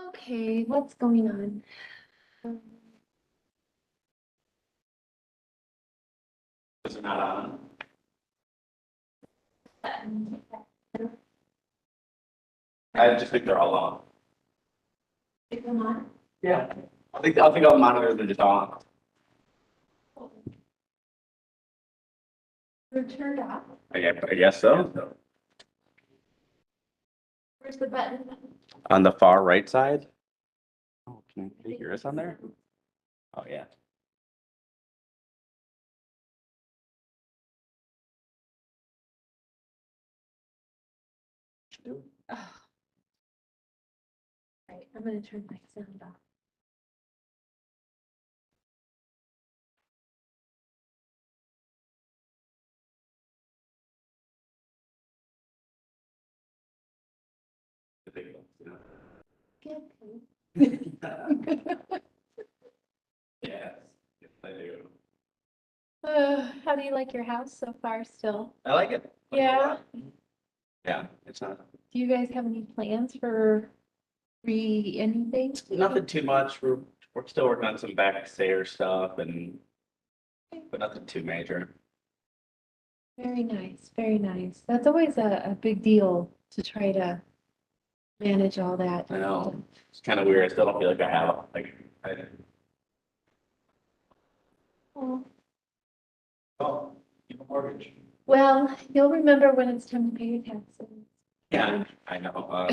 Okay, what's going on? Is it not on? I just think they're all on. Pick them on. Yeah. I think all the monitors are just on. They're turned off. I guess so. Where's the button? On the far right side? Oh, can you hear us on there? Oh, yeah. Oh. Right, I'm gonna turn my sound off. Yes, I do. How do you like your house so far still? I like it. Like it a Yeah. lot. Yeah, it's not, Do you guys have any plans for anything? nothing too much. We're still working on some backstair stuff but nothing too major. Very nice, very nice. That's always a big deal to try to manage all that. I know. It's kind of weird. I still don't feel like I have, Oh. oh, you have a mortgage. Well, you'll remember when it's time to pay your taxes. Yeah, I know.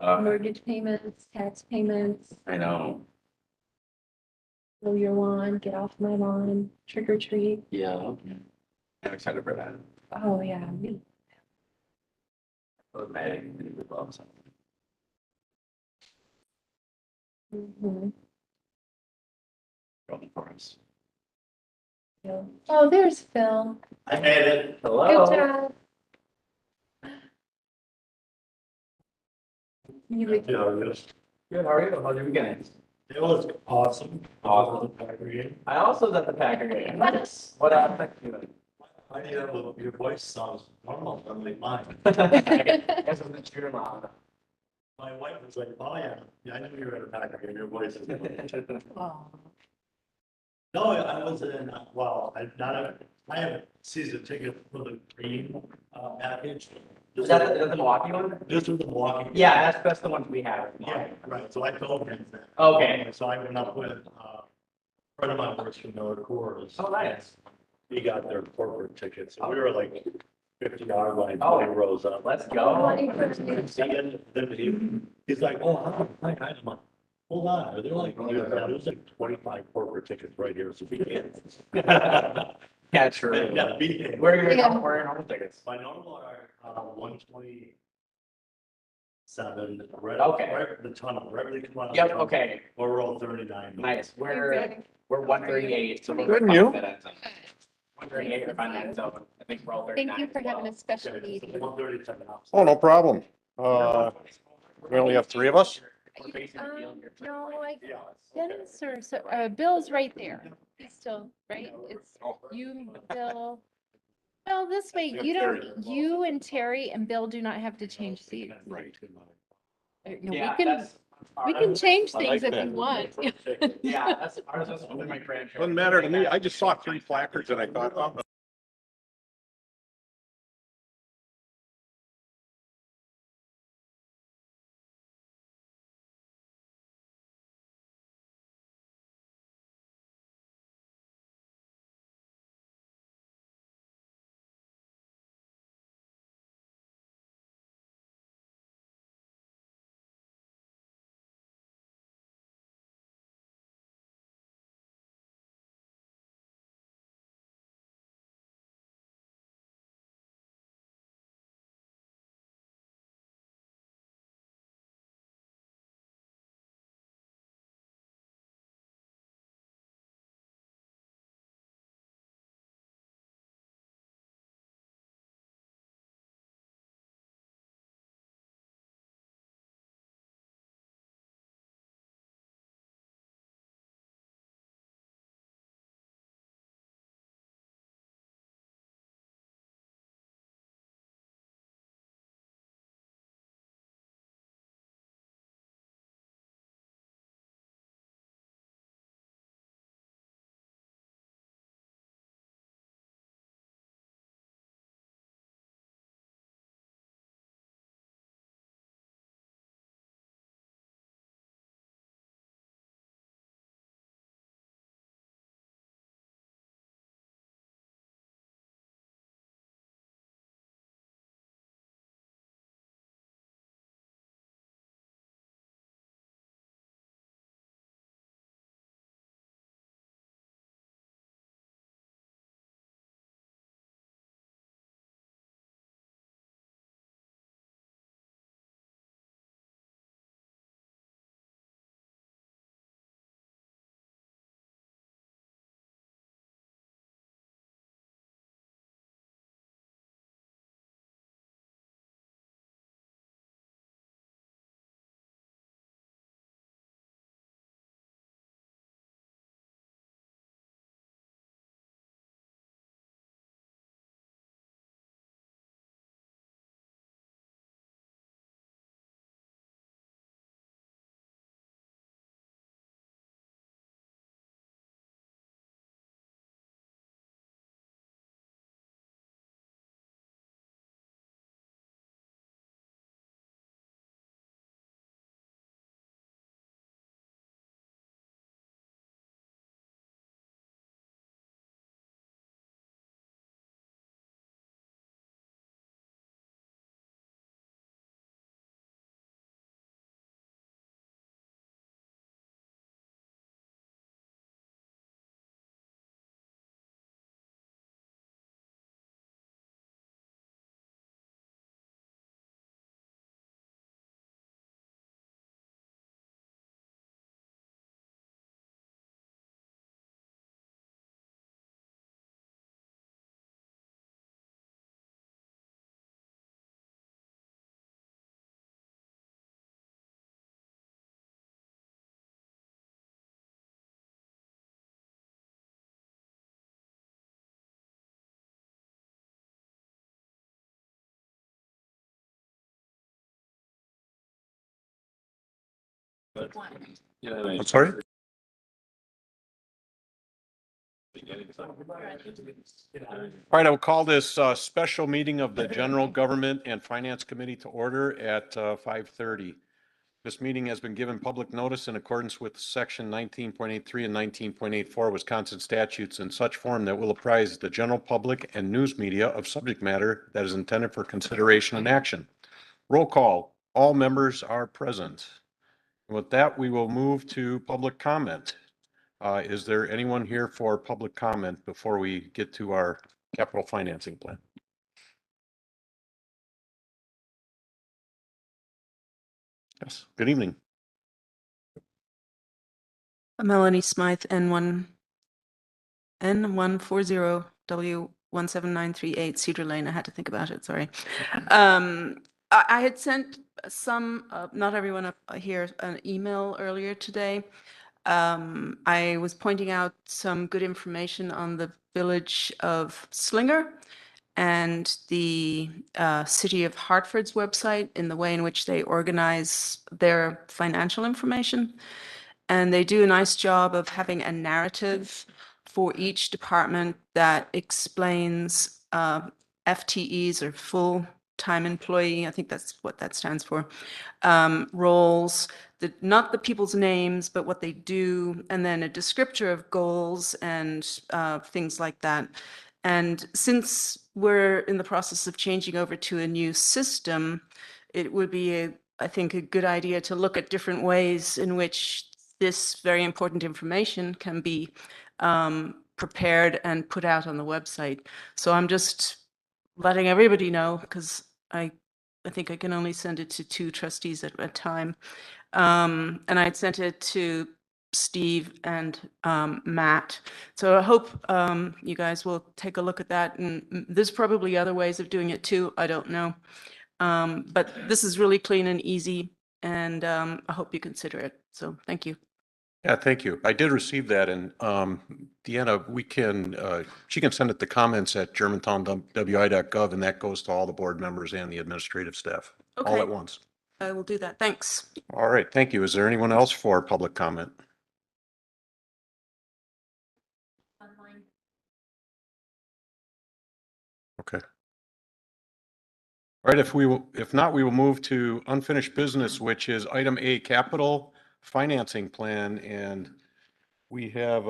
Mortgage payments, tax payments, I know. mow your lawn, get off my lawn, trick or treat. Yeah. I'm excited for that. Oh, yeah. Mhm. Rolling for us. Oh, there's Phil. I made it. Good Hello. job. You would- Good, how are you? How's your weekend? It was awesome. Awesome. I also was at the Packer game. What happened? I hear your voice sounds normal, unlike mine. I guess I'm the cheer mom. My wife was like, oh yeah, I knew you were at a Packer game, your voice is. Oh. No, I was in, well, I have a season ticket for the green, package. Is that the Milwaukee one? This was the walking. Yeah, that's the one we have. Yeah, right, so I told him that. Okay. So I went up with, a friend of mine works for Miller Coors. Oh, nice. He got their corporate tickets, and we were like 50-yard line, Oh. 20 rows up. Let's go. He's like, oh, hi, I'm like, hold on, they're like, there's like 25 corporate tickets right here, so we can't. Yeah, true. Yeah, be here. Where are your Yeah. normal tickets? My normal are, 127, right, Okay. right at the tunnel, right where they come out. of the Yep, tunnel. okay, Or row 39. nice. We're 138, so we're. Good, and you? 138 or 59, so I think we're all 39. Thank you for having a special Okay, meeting. 137. Oh, no problem. We only have three of us? We're facing the field here. No, Yeah. Dennis Bill's right there. He's still, right? It's you, Bill. Well, this way, you and Terry and Bill do not have to change seats. Right. Yeah, We can change I like things if that. you want. Yeah, that's ours, that's only my grandchildren. Doesn't matter to me. I just saw three placards and I thought, oh, I'm sorry? All right, I will call this special meeting of the General Government and Finance Committee to order at 5:30. This meeting has been given public notice in accordance with section 19.83 and 19.84 Wisconsin statutes in such form that will apprise the general public and news media of subject matter that is intended for consideration and action. Roll call. All members are present. With that, we will move to public comment. Is there anyone here for public comment before we get to our capital financing plan? Yes, good evening. Melanie Smythe, N140W17938 Cedar Lane. I had to think about it, sorry. I had sent some, not everyone up here, an email earlier today. I was pointing out some good information on the village of Slinger and the City of Hartford's website in the way in which they organize their financial information. And they do a nice job of having a narrative for each department that explains FTEs or full-time employee. I think that's what that stands for. Roles, not the people's names, but what they do, and then a descriptor of goals and things like that. And since we're in the process of changing over to a new system, it would be, I think, a good idea to look at different ways in which this very important information can be prepared and put out on the website. So I'm just letting everybody know, because I think I can only send it to 2 trustees at a time. And I'd sent it to Steve and Matt. So I hope you guys will take a look at that. And there's probably other ways of doing it too. I don't know. But this is really clean and easy, and I hope you consider it. So thank you. Yeah, thank you. I did receive that, and Deanna, she can send it to comments at germantownwi.gov, and that goes to all the board members and the administrative staff all Okay. at once. I will do that. Thanks. All right, thank you. Is there anyone else for public comment? Okay. All right, if not, we will move to unfinished business, which is item A, capital financing plan. And we have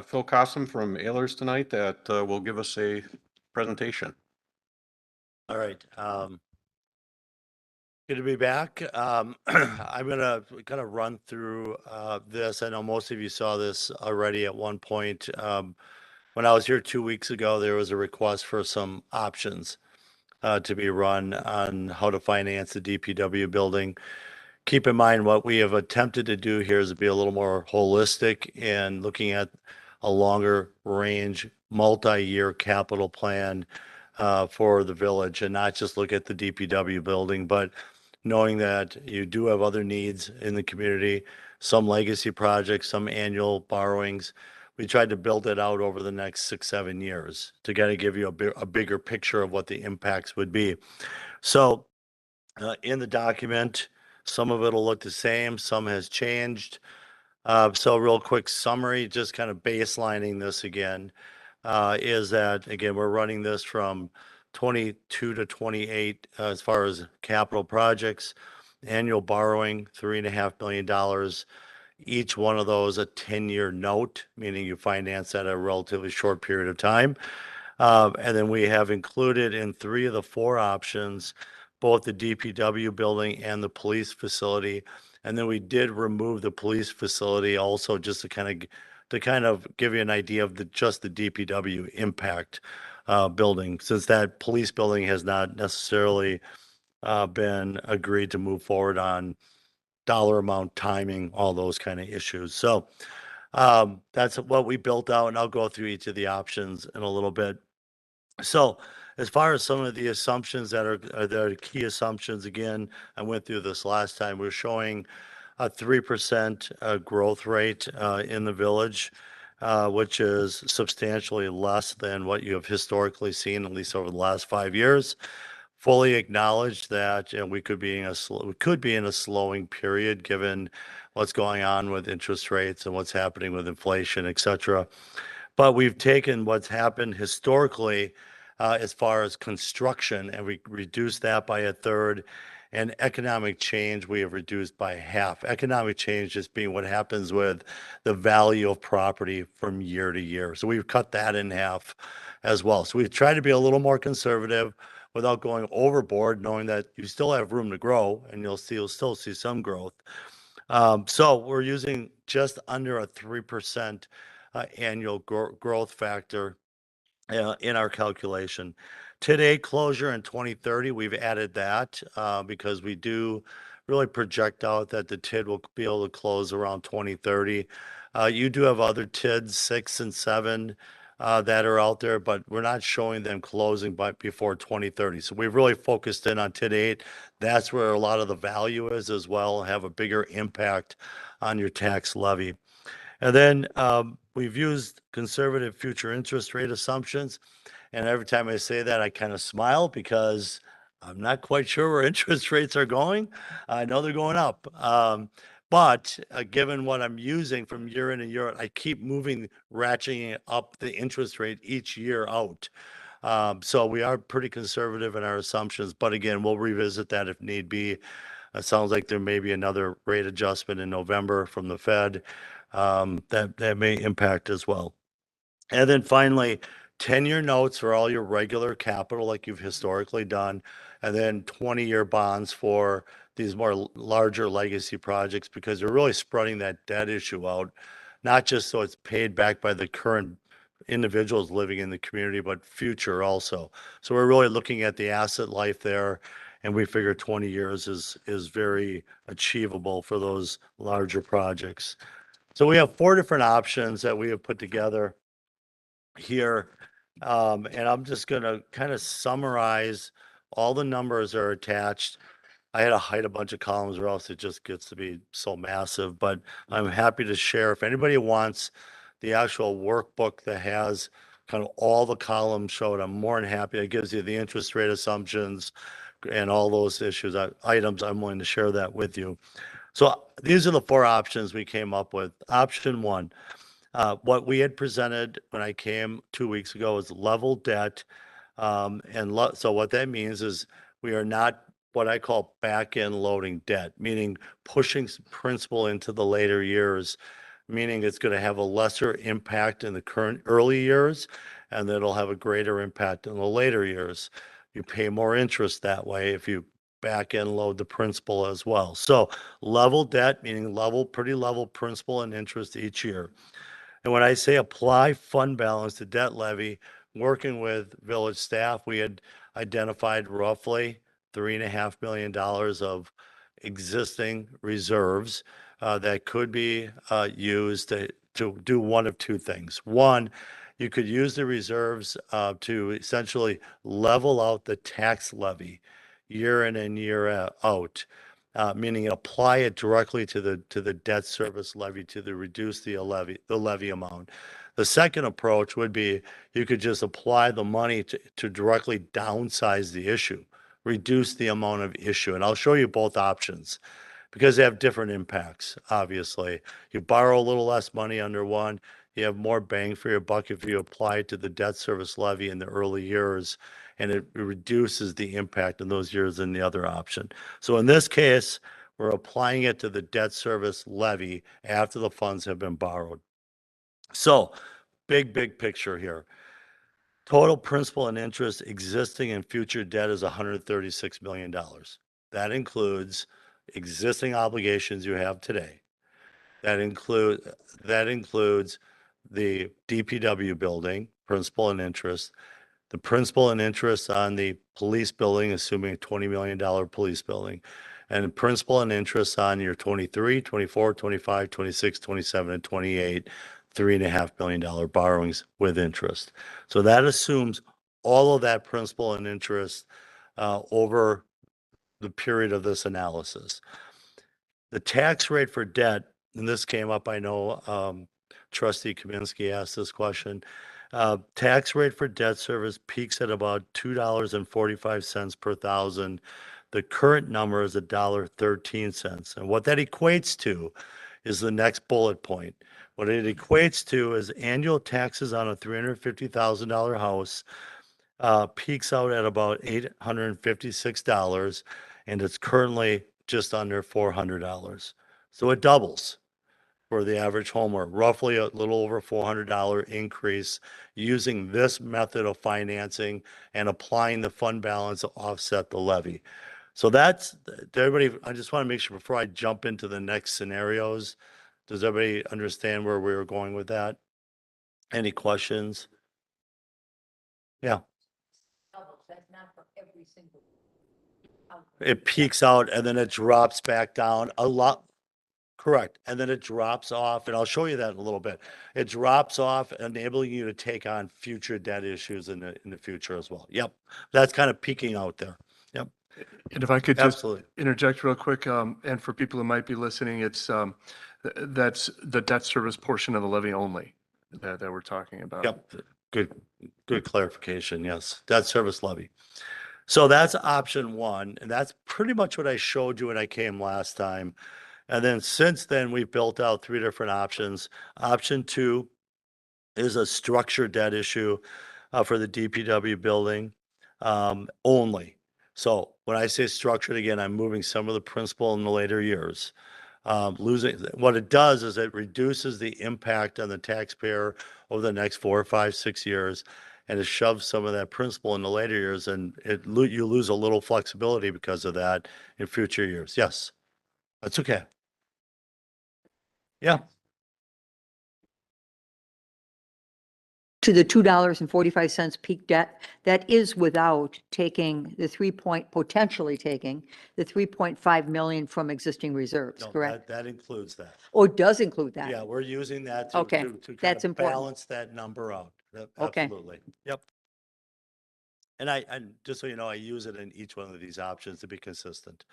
Phil Cossum from Ehlers tonight that will give us a presentation. All right. Good to be back. I'm gonna kind of run through this. I know most of you saw this already at one point. When I was here 2 weeks ago, there was a request for some options to be run on how to finance the DPW building. Keep in mind, what we have attempted to do here is to be a little more holistic and looking at a longer range, multi-year capital plan for the village, and not just look at the DPW building, but knowing that you do have other needs in the community, some legacy projects, some annual borrowings. We tried to build it out over the next 6-7 years to kind of give you a bigger picture of what the impacts would be. So in the document, some of it will look the same, some has changed. So real quick summary, just kind of baselining this again, is that, again, we're running this from 22 to 28 as far as capital projects, annual borrowing, $3.5 million. Each one of those a 10-year note, meaning you finance at a relatively short period of time. And then we have included in 3 of the 4 options, both the DPW building and the police facility. And then we did remove the police facility also, just to kind of give you an idea of just the DPW impact building, since that police building has not necessarily been agreed to move forward on dollar amount, timing, all those kind of issues. So that's what we built out, and I'll go through each of the options in a little bit. So as far as some of the assumptions that are the key assumptions, again, I went through this last time. We're showing a 3% growth rate in the village, which is substantially less than what you have historically seen, at least over the last 5 years. Fully acknowledge that we could be in a slowing period, given what's going on with interest rates and what's happening with inflation, et cetera. But we've taken what's happened historically as far as construction, and we reduced that by a third. And economic change, we have reduced by half. Economic change just being what happens with the value of property from year to year. So we've cut that in half as well. So we've tried to be a little more conservative without going overboard, knowing that you still have room to grow and you'll still see some growth. So we're using just under a 3% annual growth factor in our calculation. Today closure in 2030, we've added that because we do really project out that the TID will be able to close around 2030. You do have other TIDs, 6 and 7, that are out there, but we're not showing them closing before 2030. So we've really focused in on TID 8. That's where a lot of the value is as well, have a bigger impact on your tax levy. And then we've used conservative future interest rate assumptions. And every time I say that, I kind of smile because I'm not quite sure where interest rates are going. I know they're going up. But given what I'm using from year in and year out, I keep ratcheting up the interest rate each year out. So we are pretty conservative in our assumptions. But again, we'll revisit that if need be. It sounds like there may be another rate adjustment in November from the Fed that may impact as well. And then finally, 10-year notes for all your regular capital like you've historically done, and then 20-year bonds for these more larger legacy projects because they're really spreading that debt issue out, not just so it's paid back by the current individuals living in the community, but future also. So we're really looking at the asset life there, and we figure 20 years is very achievable for those larger projects. So we have 4 different options that we have put together here. And I'm just going to kind of summarize. All the numbers are attached. I had to hide a bunch of columns or else it just gets to be so massive, but I'm happy to share. If anybody wants the actual workbook that has kind of all the columns showed, I'm more than happy. It gives you the interest rate assumptions and all those issues, items. I'm willing to share that with you. So these are the 4 options we came up with. Option 1, what we had presented when I came 2 weeks ago is level debt. So what that means is we are not what I call back-end loading debt, meaning pushing principal into the later years, meaning it's going to have a lesser impact in the current early years, and then it'll have a greater impact in the later years. You pay more interest that way if you back-end load the principal as well. So level debt, meaning pretty level principal and interest each year. And when I say apply fund balance to debt levy, working with village staff, we had identified roughly $3.5 million of existing reserves that could be used to do one of 2 things. One, you could use the reserves to essentially level out the tax levy year in and year out. Meaning apply it directly to the debt service levy to reduce the levy amount. The second approach would be you could just apply the money to directly downsize the issue, reduce the amount of issue. And I'll show you both options because they have different impacts, obviously. You borrow a little less money under one, you have more bang for your buck if you apply it to the debt service levy in the early years, and it reduces the impact in those years than the other option. So in this case, we're applying it to the debt service levy after the funds have been borrowed. So big picture here. Total principal and interest existing and future debt is $136 million. That includes existing obligations you have today. That includes the DPW building, principal and interest, the principal and interest on the police building, assuming a $20 million police building, and principal and interest on your 23, 24, 25, 26, 27, and 28, $3.5 million borrowings with interest. So that assumes all of that principal and interest over the period of this analysis. The tax rate for debt, and this came up, I know Trustee Kaminsky asked this question. Tax rate for debt service peaks at about $2.45 per thousand. The current number is $1.13. And what that equates to is the next bullet point. What it equates to is annual taxes on a $350,000 house peaks out at about $856, and it's currently just under $400. So it doubles for the average homeowner, roughly a little over $400 increase using this method of financing and applying the fund balance to offset the levy. So that's, to everybody, I just want to make sure before I jump into the next scenarios, does everybody understand where we were going with that? Any questions? Yeah. It peaks out and then it drops back down a lot. Correct. And then it drops off, and I'll show you that in a little bit. It drops off, enabling you to take on future debt issues in the future as well. Yep. That's kind of peaking out there. Yep. And if I could just Absolutely. interject real quick, and for people who might be listening, it's, that's the debt service portion of the levy only that we're talking about. Yep. Good clarification. Yes. Debt service levy. So that's option one. And that's pretty much what I showed you when I came last time. And then since then, we've built out 3 different options. Option 2 is a structured debt issue for the DPW building only. So when I say structured, again, I'm moving some of the principal in the later years. What it does is it reduces the impact on the taxpayer over the next 4, 5, 6 years, and it shoves some of that principal in the later years, and you lose a little flexibility because of that in future years. Yes, that's okay. Yeah. To the $2.45 peak debt, that is without potentially taking the 3.5 million from existing reserves, No, correct? that includes that. Or does include that? Yeah, we're using that to Okay, kind that's of important. balance that number out. Okay. Absolutely. Yep. And just so you know, I use it in each one of these options to be consistent.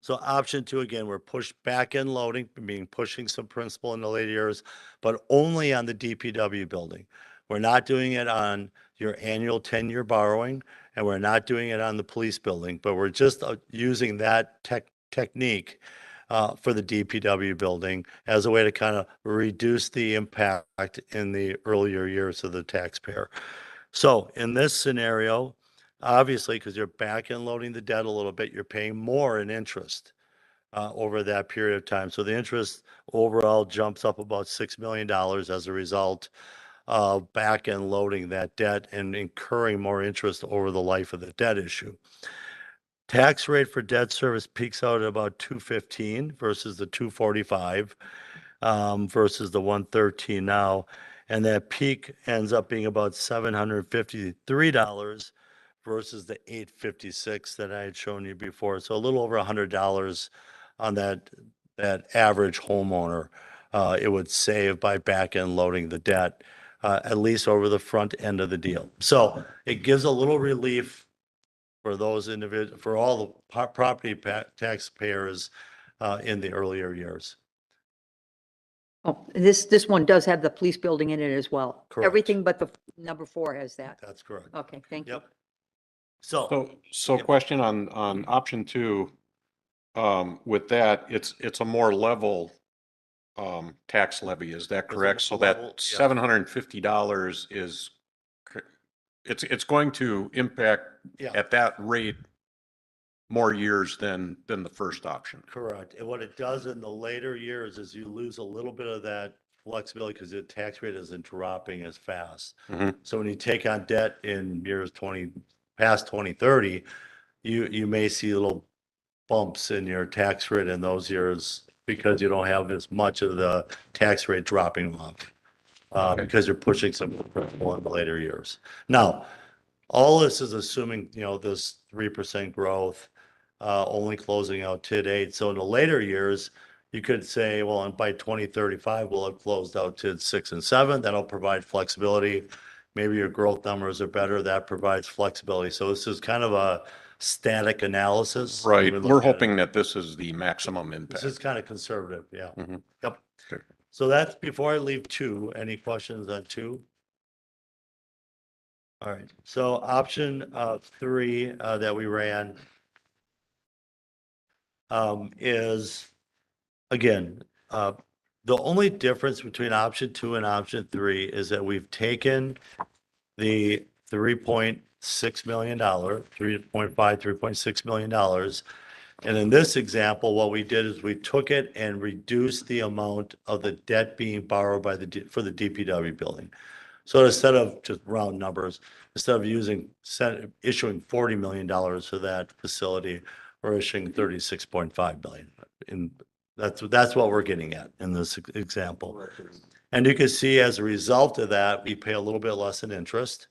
So option 2, again, we're back end loading, meaning pushing some principal in the later years, but only on the DPW building. We're not doing it on your annual 10-year borrowing, and we're not doing it on the police building, but we're just using that technique for the DPW building as a way to kind of reduce the impact in the earlier years of the taxpayer. So in this scenario, obviously, because you're back end loading the debt a little bit, you're paying more in interest over that period of time. So the interest overall jumps up about $6 million as a result of back end loading that debt and incurring more interest over the life of the debt issue. Tax rate for debt service peaks out at about 215 versus the 245 versus the 113 now. And that peak ends up being about $753 versus the 856 that I had shown you before. So a little over $100 on that average homeowner it would save by back end loading the debt, at least over the front end of the deal. So it gives a little relief for those for all the property taxpayers in the earlier years. Oh, this one does have the police building in it as well. Correct. Everything but the number 4 has that. That's correct. Okay, thank you. Yep. So So question on option 2, with that, it's a more level tax levy, is that It's a correct? So level, that yeah. $750 is, it's going to impact Yeah. at that rate more years than the first option. Correct. And what it does in the later years is you lose a little bit of that flexibility because the tax rate isn't dropping as fast. Mhm. So when you take on debt in years past 2030, you may see little bumps in your tax rate in those years because you don't have as much of the tax rate dropping off. Okay. Because you're pushing some principal in the later years. Now, all this is assuming, this 3% growth, only closing out to date. So in the later years, you could say, well, and by 2035, we'll have closed out to 6 and 7. That'll provide flexibility. Maybe your growth numbers are better. That provides flexibility. So this is kind of a static analysis. Right, We're we're looking at it. hoping that this is the maximum This impact. is kind of conservative, yeah. Mhm. Yep. Okay. So that's before I leave 2. Any questions on 2? All right, so option 3 that we ran is, again, The only difference between option 2 and option 3 is that we've taken the $3.6 million, 3.6 million dollars. And in this example, what we did is we took it and reduced the amount of the debt being borrowed by for the DPW building. So instead of just round numbers, instead of issuing $40 million for that facility, we're issuing 36.5 million. And that's what we're getting at in this example. And you can see as a result of that, we pay a little bit less in interest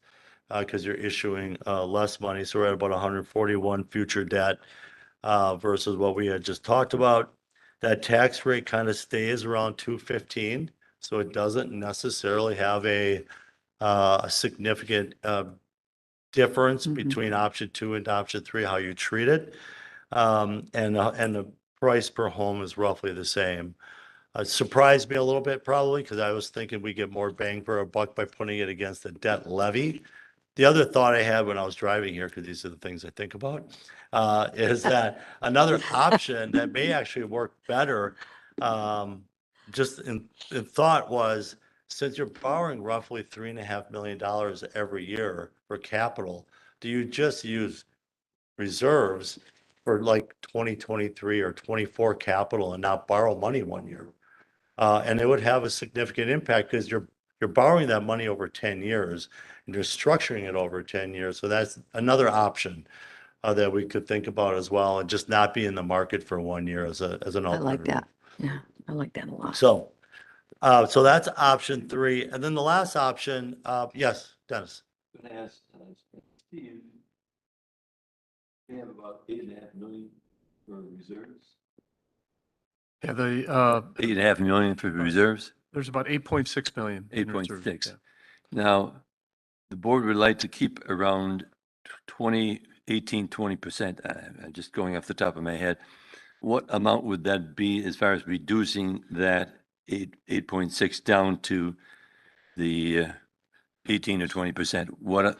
because you're issuing less money. So we're at about 141 future debt versus what we had just talked about. That tax rate kind of stays around 215. So it doesn't necessarily have a significant difference between option 2 and option 3, how you treat it. And the price per home is roughly the same. It surprised me a little bit probably because I was thinking we get more bang for our buck by putting it against the debt levy. The other thought I had when I was driving here, because these are the things I think about, is that another option that may actually work better, just in thought was, since you're borrowing roughly $3.5 million every year for capital, do you just use reserves for like 2023 or 24 capital and not borrow money one year? And it would have a significant impact because you're borrowing that money over 10 years and you're structuring it over 10 years. So that's another option that we could think about as well, and just not be in the market for 1 year as an I alternative. like that. Yeah, I like that a lot. So, so that's option 3. And then the last option, yes, Dennis. Can I ask, Steve, we have about 8.5 million for reserves. Yeah, 8.5 million for reserves, there's about 8.6 million. in reserves, 8.6. yeah. Now, the board would like to keep around 20%. I'm just going off the top of my head. What amount would that be as far as reducing that 8.6 down to the 18 or 20%?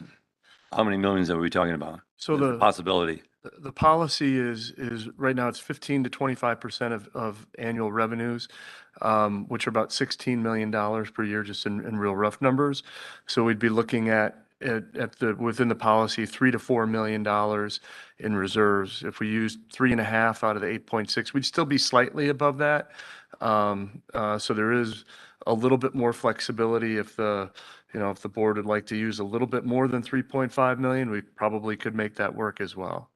How many millions are we talking about? So As a the possibility. The policy is right now it's 15 to 25% of annual revenues, which are about $16 million per year, just in real rough numbers. So we'd be looking at within the policy, $3 to $4 million in reserves. If we used 3.5 out of the 8.6, we'd still be slightly above that. So there is a little bit more flexibility if the board would like to use a little bit more than 3.5 million, we probably could make that work as well.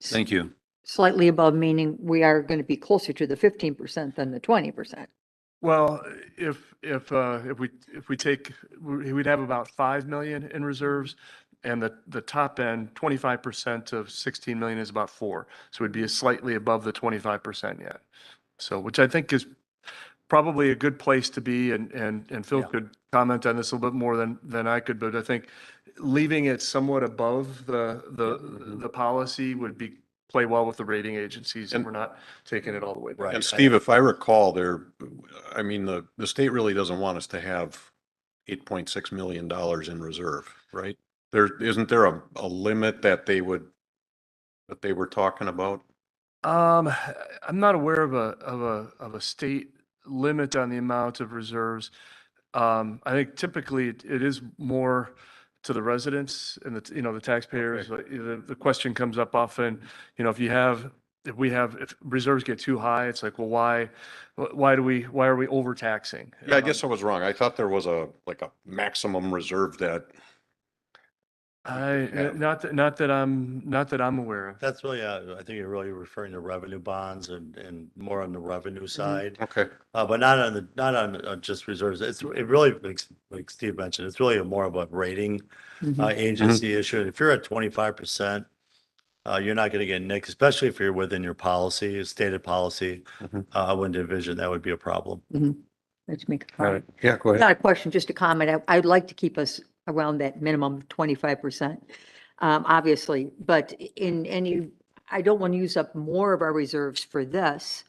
Thank you. Slightly above, meaning we are going to be closer to the 15% than the 20%. Well, if we take, we'd have about 5 million in reserves, and the top end, 25% of 16 million is about 4. So it'd be slightly above the 25% yet. So, which I think is probably a good place to be, and Phil Yeah. could comment on this a little bit more than I could, but I think leaving it somewhat above the policy would play well with the rating agencies, and we're not taking it all the way down. Right. And Steve, if I recall, the state really doesn't want us to have $8.6 million in reserve, right? Isn't there a limit that they were talking about? I'm not aware of a state limit on the amount of reserves. I think typically it is more to the residents and the taxpayers. The question comes up often, if reserves get too high, it's like, well, why are we overtaxing? Yeah, I guess I was wrong. I thought there was a maximum reserve that. Not that I'm aware of. That's really, I think you're really referring to revenue bonds and more on the revenue side. Okay. But not on just reserves. It really, like Steve mentioned, it's really more of a rating agency issue. If you're at 25%, you're not going to get nicked, especially if you're within your policy, stated policy. I wouldn't envision that would be a problem. Let's make a All comment. right. Yeah, go ahead. Not a question, just a comment. I'd like to keep us around that minimum 25%, obviously, but I don't want to use up more of our reserves for this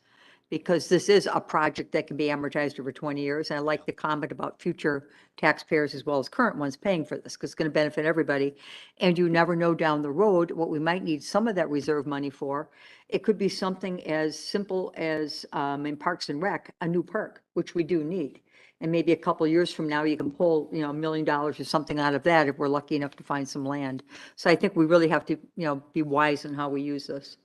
because this is a project that can be amortized over 20 years. And I like the comment about future taxpayers as well as current ones paying for this, because it's going to benefit everybody. And you never know down the road what we might need some of that reserve money for. It could be something as simple as in Parks and Rec, a new park, which we do need. And maybe a couple of years from now, you can pull, $1 million or something out of that if we're lucky enough to find some land. So I think we really have to, be wise in how we use this.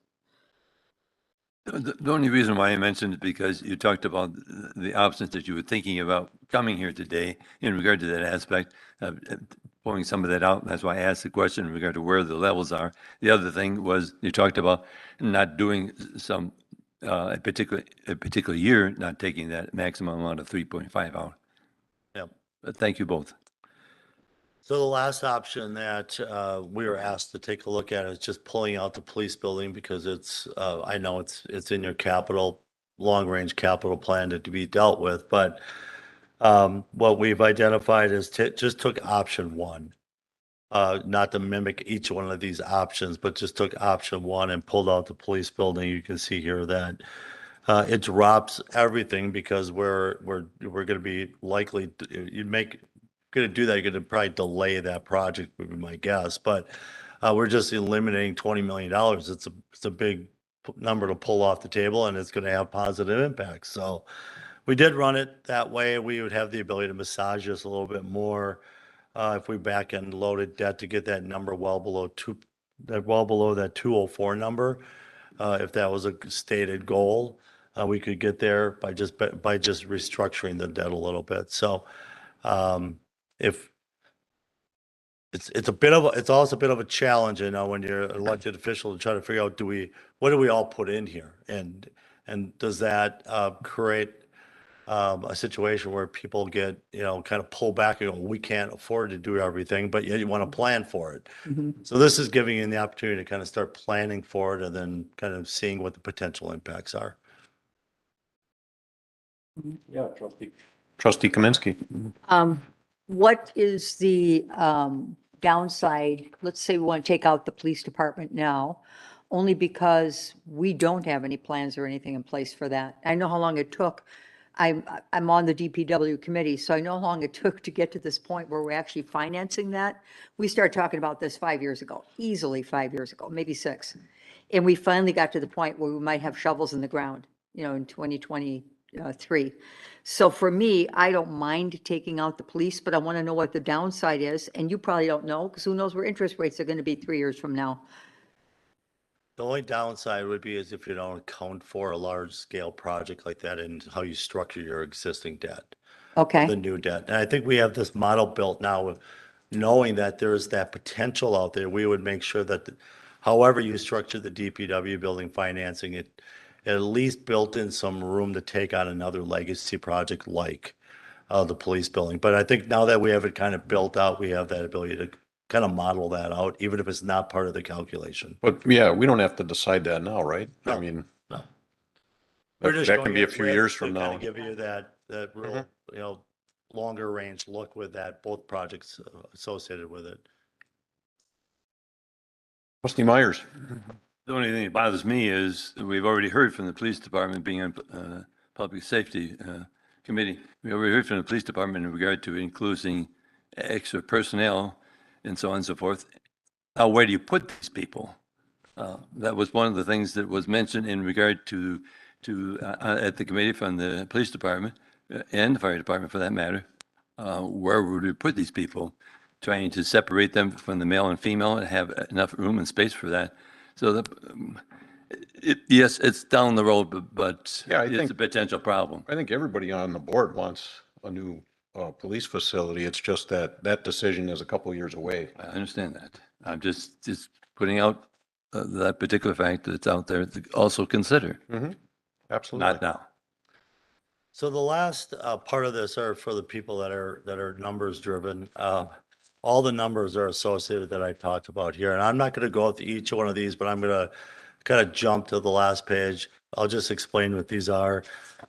The only reason why I mentioned it because you talked about the options that you were thinking about coming here today in regard to that aspect, pulling some of that out. That's why I asked the question in regard to where the levels are. The other thing was you talked about not doing some a particular year, not taking that maximum amount of 3.5 out. Yeah. But thank you both. So the last option that we were asked to take a look at is just pulling out the police building because it's, I know it's in your long-range capital plan to be dealt with, but what we've identified is just took option one. Not to mimic each one of these options, but just took option one and pulled out the police building. You can see here that it drops everything because we're going to be likely, going to do that, you're going to probably delay that project, would be my guess. But we're just eliminating $20 million. It's a big number to pull off the table, and it's going to have positive impacts. So we did run it that way. We would have the ability to massage this a little bit more if we back end loaded debt to get that number well below that 204 number. If that was a stated goal, we could get there by just restructuring the debt a little bit. So. If it's also a bit of a challenge, when you're an elected official to try to figure out what do we all put in here, and does that create a situation where people get kind of pull back and go, we can't afford to do everything, but yet you want to plan for it. So this is giving you the opportunity to kind of start planning for it and then kind of seeing what the potential impacts are. Yeah, Trustee Kaminsky. What is the downside? Let's say we want to take out the police department now, only because we don't have any plans or anything in place for that. I know how long it took. I'm on the DPW committee, so I know how long it took to get to this point where we're actually financing that. We started talking about this 5 years ago, easily 5 years ago, maybe 6. And we finally got to the point where we might have shovels in the ground, in 2023. So for me, I don't mind taking out the police, but I want to know what the downside is. And you probably don't know, because who knows where interest rates are going to be 3 years from now. The only downside would be is if you don't account for a large scale project like that and how you structure your existing debt. Okay. The new debt. And I think we have this model built now with knowing that there is that potential out there. We would make sure that however you structure the DPW building financing, it at least built in some room to take on another legacy project like the police building. But I think now that we have it kind of built out, we have that ability to kind of model that out, even if it's not part of the calculation. But yeah, we don't have to decide that now, right? No, I mean, no. that can be a few years from To kind now. of give you that real, longer range look with that, both projects associated with it. Trustee Myers. The only thing that bothers me is we've already heard from the police department being on public safety committee. We already heard from the police department in regard to including extra personnel and so on and so forth. Now, where do you put these people? That was one of the things that was mentioned in regard to at the committee from the police department and the fire department for that matter. Where would we put these people? Trying to separate them from the male and female and have enough room and space for that. So yes, it's down the road, but Yeah, it's a potential problem. I think everybody on the board wants a new police facility. It's just that decision is a couple of years away. I understand that. I'm just putting out that particular fact that it's out there to also consider. Absolutely. Not now. So the last part of this are for the people that are numbers driven. All the numbers are associated that I talked about here, and I'm not going to go through each one of these, but I'm going to kind of jump to the last page. I'll just explain what these are.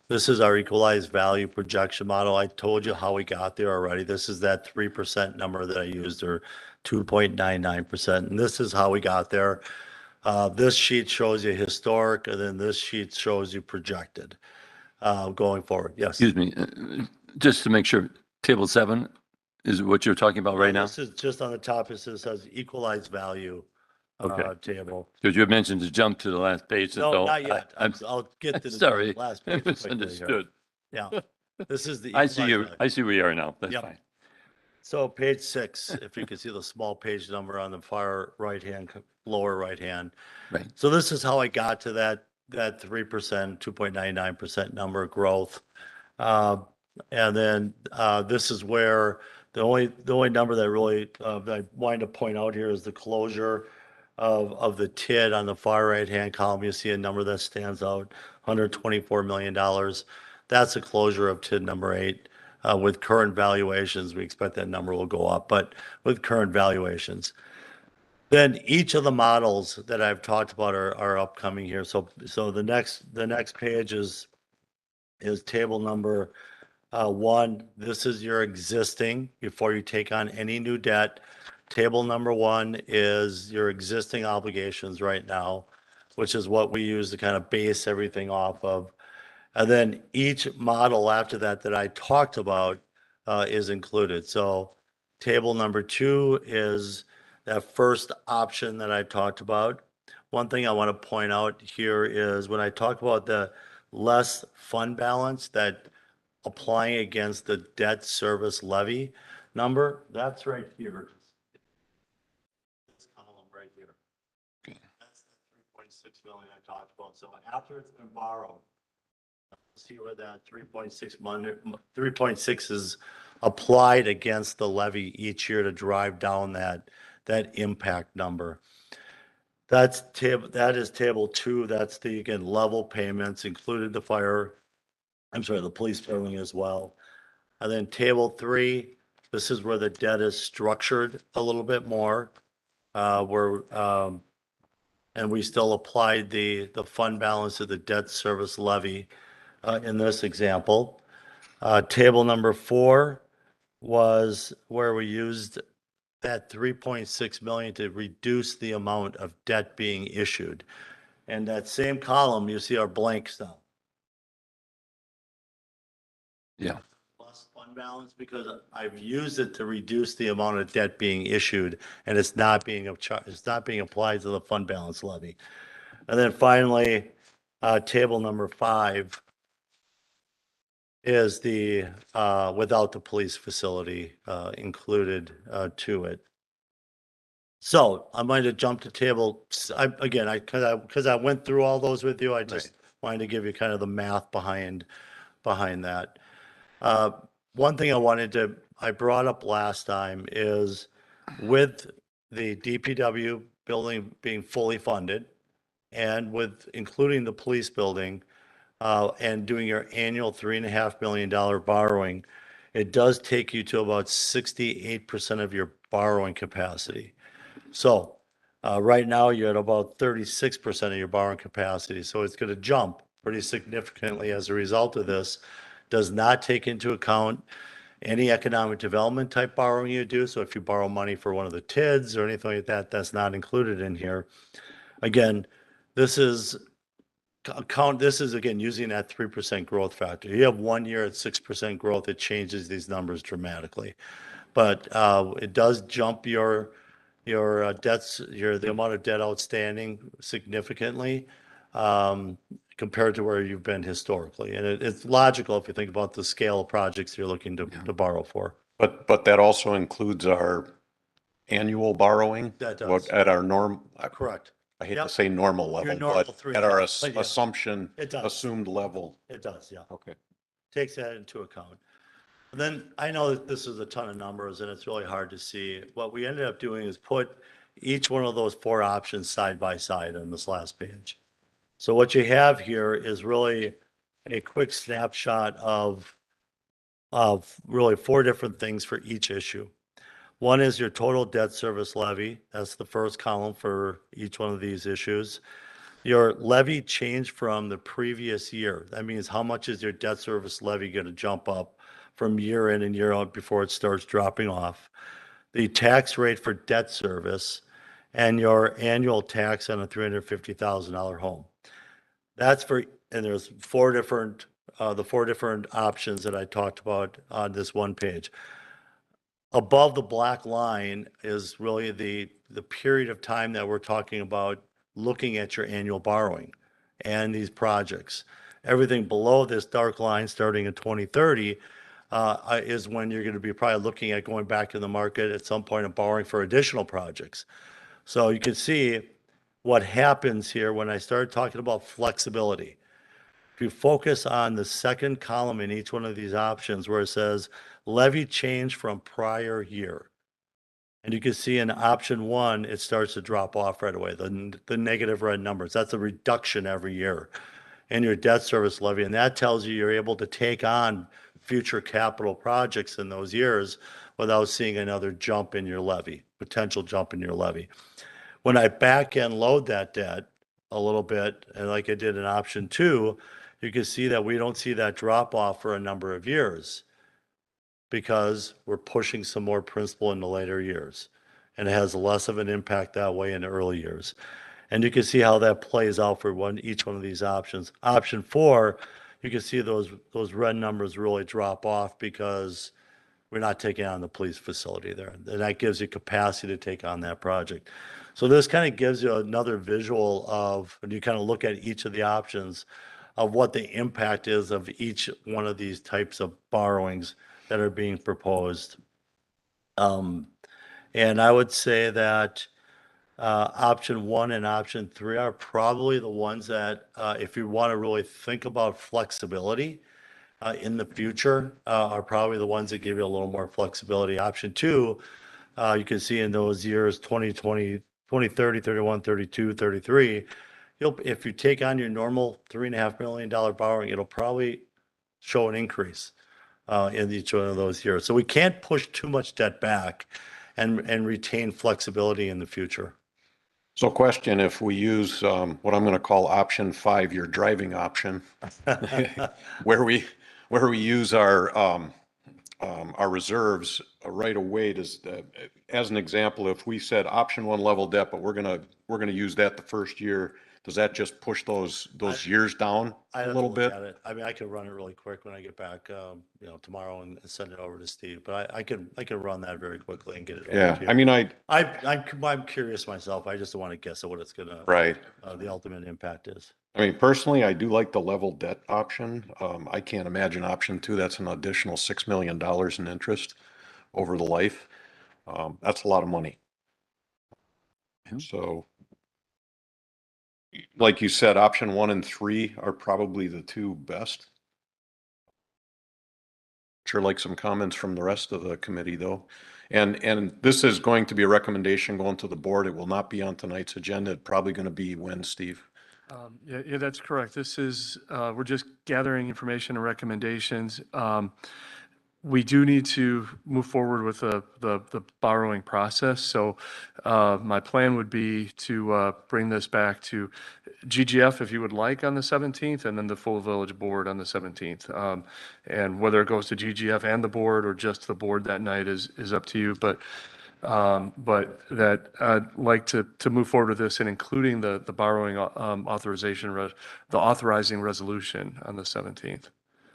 This is our equalized value projection model. I told you how we got there already. This is that 3% number that I used, or 2.99%. And this is how we got there. This sheet shows you historic, and then this sheet shows you projected going forward. Yes. Excuse me, just to make sure, table 7 is what you're talking about right now? This is just on the top, it says equalized value Okay. table. Because you had mentioned to jump to the last page. No, so not yet. I'm I'll get to the sorry, last I page quickly here. misunderstood. Yeah, this is the. I see equalized you, value. I see where you are now. That's Yep. fine. So page 6, if you can see the small page number on the far right-hand, lower right-hand. Right. So this is how I got to that 3%, 2.99% number growth. And then this is where the only number that really that I wanted to point out here is the closure of the TID on the far right-hand column. You see a number that stands out, $124 million. That's a closure of TID number 8. With current valuations, we expect that number will go up, but with current valuations. Then each of the models that I've talked about are upcoming here. So the next page is table number 1. This is your existing before you take on any new debt. Table number 1 is your existing obligations right now, which is what we use to kind of base everything off of. And then each model after that I talked about is included. So table number 2 is that first option that I talked about. One thing I want to point out here is when I talk about the less fund balance that applying against the debt service levy number, that's right here. This column right here. That's the 3.6 million I talked about. So after it's been borrowed, see where that 3.6 is applied against the levy each year to drive down that impact number. That is table 2. That's the, again, level payments included the police building as well. And then table 3, this is where the debt is structured a little bit more. And we still applied the fund balance of the debt service levy in this example. Table number 4 was where we used that 3.6 million to reduce the amount of debt being issued. And that same column, you see our blanks now. Yeah. Plus fund balance because I've used it to reduce the amount of debt being issued, and it's not being applied to the fund balance levy. And then finally, table number 5 is the without the police facility included to it. So I'm going to jump to table, because I went through all those with you, I just wanted to give you kind of the math behind that. One thing I brought up last time is with the DPW building being fully funded and with including the police building and doing your annual $3.5 million borrowing, it does take you to about 68% of your borrowing capacity. So right now you're at about 36% of your borrowing capacity. So it's going to jump pretty significantly as a result of this. Does not take into account any economic development type borrowing you do. So if you borrow money for one of the TIDs or anything like that, that's not included in here. Again, this is again using that 3% growth factor. You have 1 year at 6% growth, it changes these numbers dramatically. But it does jump your debts, the amount of debt outstanding significantly compared to where you've been historically. And it's logical if you think about the scale of projects you're looking to borrow for. But that also includes our annual borrowing? That does. At our Correct. I hate to Yep. say normal Your level, normal but 3.5, at our but yeah. assumption, It does. assumed level. It does, yeah. Okay. Takes that into account. And then I know that this is a ton of numbers and it's really hard to see. What we ended up doing is put each one of those 4 options side by side on this last page. So what you have here is really a quick snapshot of really 4 different things for each issue. One is your total debt service levy. That's the first column for each one of these issues. Your levy changed from the previous year. That means how much is your debt service levy going to jump up from year in and year out before it starts dropping off. The tax rate for debt service, and your annual tax on a $350,000 home. That's for, and there's the four different options that I talked about on this one page. Above the black line is really the period of time that we're talking about looking at your annual borrowing and these projects. Everything below this dark line, starting in 2030, is when you're going to be probably looking at going back in the market at some point and borrowing for additional projects. So you can see what happens here when I started talking about flexibility. If you focus on the second column in each one of these options where it says levy change from prior year, and you can see in option 1, it starts to drop off right away, the negative red numbers. That's a reduction every year in your debt service levy. And that tells you you're able to take on future capital projects in those years without seeing another jump in your levy, potential jump in your levy. When I back end load that debt a little bit, and like I did in option 2, you can see that we don't see that drop off for a number of years because we're pushing some more principal in the later years. And it has less of an impact that way in the early years. And you can see how that plays out for each one of these options. Option 4, you can see those red numbers really drop off because we're not taking on the police facility there. And that gives you capacity to take on that project. So this kind of gives you another visual of, when you kind of look at each of the options, of what the impact is of each one of these types of borrowings that are being proposed. And I would say that option 1 and option 3 are probably the ones that, if you want to really think about flexibility in the future, are probably the ones that give you a little more flexibility. Option 2, you can see in those years 2020, 2030, 31, 32, 33, if you take on your normal $3.5 million borrowing, it'll probably show an increase in each one of those years. So we can't push too much debt back and retain flexibility in the future. So question, if we use what I'm going to call option 5, your driving option, where we use our reserves right away, does as an example, if we said option 1 level debt, but we're going to use that the first year, does that just push those years down a little bit? I mean, I could run it really quick when I get back, tomorrow and send it over to Steve. But I could run that very quickly and get it over Yeah, to you. I mean, I'm curious myself. I just don't want to guess at what it's gonna right. The ultimate impact is. I mean, personally, I do like the level debt option. I can't imagine option 2. That's an additional $6 million in interest over the life. That's a lot of money. So, like you said, option 1 and 3 are probably the 2 best. Sure like some comments from the rest of the committee though. And this is going to be a recommendation going to the board. It will not be on tonight's agenda. It's probably going to be when, Steve? Yeah, that's correct. This is, we're just gathering information and recommendations. We do need to move forward with the borrowing process. So my plan would be to bring this back to GGF if you would like on the 17th, and then the full village board on the 17th. And whether it goes to GGF and the board or just the board that night is up to you. But that I'd like to move forward with this and including the borrowing authorization, the authorizing resolution on the 17th.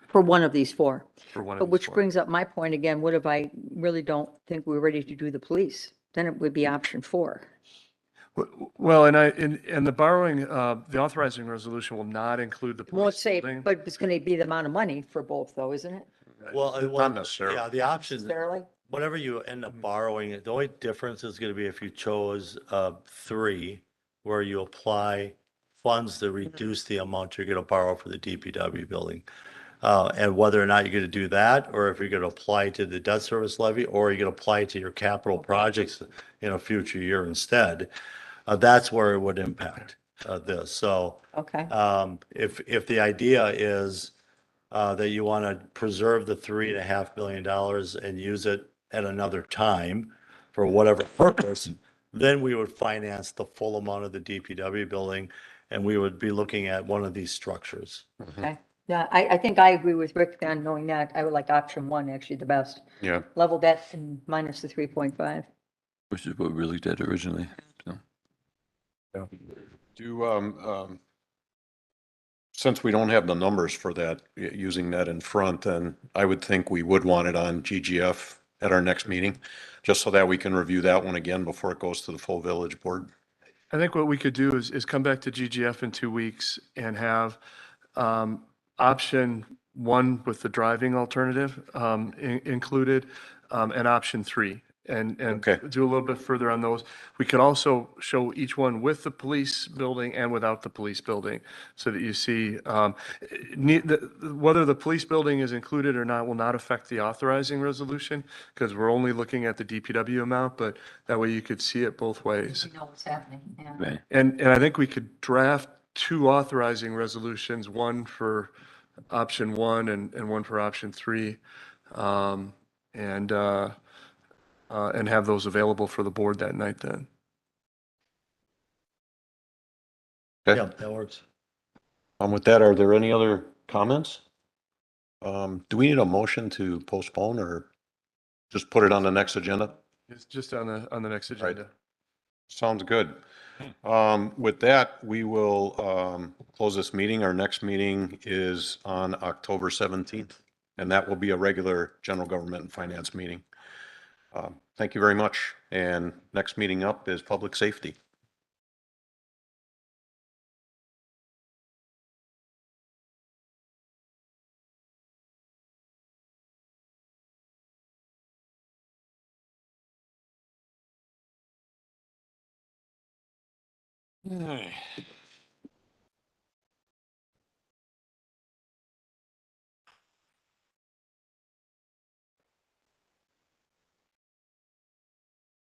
For one of these 4. For one of But these which 4. brings up my point again, what if I really don't think we're ready to do the police? Then it would be option 4. Well, and the borrowing, the authorizing resolution will not include the Won't police say, building. but it's going to be the amount of money for both though, isn't it? Well, Not necessarily. Yeah, the options, Fairly? whatever you end up borrowing, the only difference is going to be if you chose 3, where you apply funds to reduce the amount you're going to borrow for the DPW building. And whether or not you're going to do that, or if you're going to apply to the debt service levy, or you're going to apply to your capital projects in a future year instead, that's where it would impact this. So Okay. if the idea is that you want to preserve the $3.5 million and use it at another time for whatever purpose, then we would finance the full amount of the DPW building, and we would be looking at one of these structures. Okay. Yeah, I think I agree with Rick then, knowing that I would like option 1 actually the best. Yeah. Level debt and minus the 3.5. Which is what we looked at originally. So, Do, since we don't have the numbers for that, using that in front, then I would think we would want it on GGF at our next meeting, just so that we can review that one again before it goes to the full village board. I think what we could do is come back to GGF in 2 weeks and have option 1 with the driving alternative included, and option 3. And Okay. do a little bit further on those. We could also show each one with the police building and without the police building, so that you see, whether the police building is included or not will not affect the authorizing resolution, because we're only looking at the DPW amount, but that way you could see it both ways. You know what's happening, yeah. Right. And I think we could draft 2 authorizing resolutions, one for option 1 and one for option 3. And have those available for the board that night then. Okay. Yeah, that works. With that, are there any other comments? Do we need a motion to postpone or just put it on the next agenda? It's just on the next Right. agenda. Sounds good. With that, we will close this meeting. Our next meeting is on October 17th, and that will be a regular general government and finance meeting. Thank you very much. And next meeting up is public safety.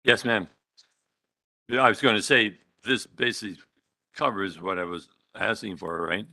Yes, ma'am. Yeah, I was going to say, this basically covers what I was asking for, right?